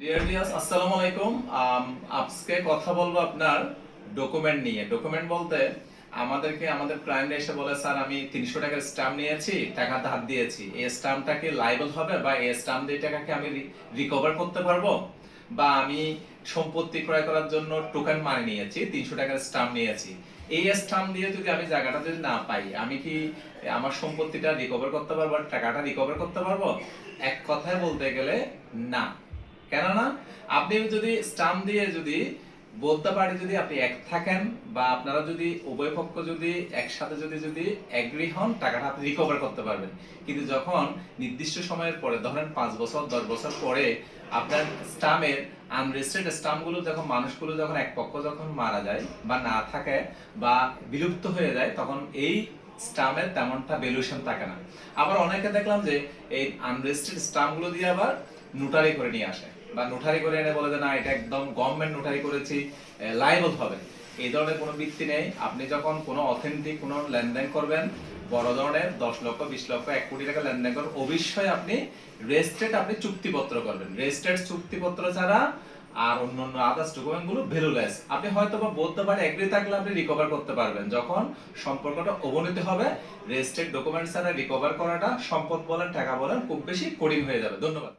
Dear viewers, আসসালামু আলাইকুম। আজকে কথা বলবো আপনার ডকুমেন্ট নিয়ে। ডকুমেন্ট বলতে আমাদেরকে আমাদের ক্লায়েন্ট এসে বলে, স্যার আমি 300 টাকার স্ট্যাম্প নিয়েছি, টাকা ধার দিয়েছি, এই স্ট্যাম্পটা কি লাইবল হবে, বা এই স্ট্যাম্প দিয়ে টাকাকে আমি রিকভার করতে পারবো, বা আমি সম্পত্তি ক্রয় করার জন্য টোকেন মানি নিয়েছি, 300 টাকার স্ট্যাম্প নিয়েছি, এই স্ট্যাম্প দিয়ে যদি আমি জায়গাটা যদি না পাই, আমি কি আমার সম্পত্তিটা রিকভার করতে পারবো, টাকাটা রিকভার করতে পারবো? এক কথায় বলতে গেলে না। কেননা আপনি যদি স্টাম্প দিয়ে যদি বলতে পারি, যদি আপনি এক থাকেন বা আপনারা যদি উভয় পক্ষ যদি একসাথে যদি যদি এগ্রি হন, টাকাটা আপনি রিকভার করতে পারবেন। কিন্তু যখন নির্দিষ্ট সময়ের পরে, ধরেন 5 বছর 10 বছর পরে আপনার স্টাম্পের আনরেজিস্টার্ড স্টাম্পগুলো যখন মানুষগুলো যখন এক পক্ষ যখন মারা যায় বা না থাকে বা বিলুপ্ত হয়ে যায়, তখন এই স্টাম্পের তেমনটা ভ্যালুয়েশন থাকে না। আবার অনেকে দেখলাম যে এই আনরেজিস্টার্ড স্টাম্পগুলো দিয়ে আবার নোটারি করে নিয়ে আসে, বা নোটারি করে এনে বলে যে না, এটা একদম গভর্নমেন্ট নোটারি করেছি, লায়াবল হবে। এই ধরনের কোনো ভিত্তি নেই। আপনি যখন কোনো অথেন্টিক কোনো লেনদেন করবেন, বড় ধরনের 10 লক্ষ 20 লক্ষ 1 কোটি টাকা লেনদেন করবেন, অবশ্যই আপনি রেজিস্ট্রেড আপনি চুক্তিপত্র করবেন। রেজিস্ট্রেড চুক্তিপত্র ছাড়া আর অন্যান্য আদার্স ডকুমেন্ট গুলো ভ্যালুলেস। আপনি হয়তো বা বলতে পারে এগ্রি থাকলে আপনি রিকভার করতে পারবেন, যখন সম্পর্কটা অবনতি হবে। রেজিস্ট্রেড ডকুমেন্ট ছাড়া রিকভার করাটা সম্পদ বলেন টাকা বলেন খুব বেশি কঠিন হয়ে যাবে। ধন্যবাদ।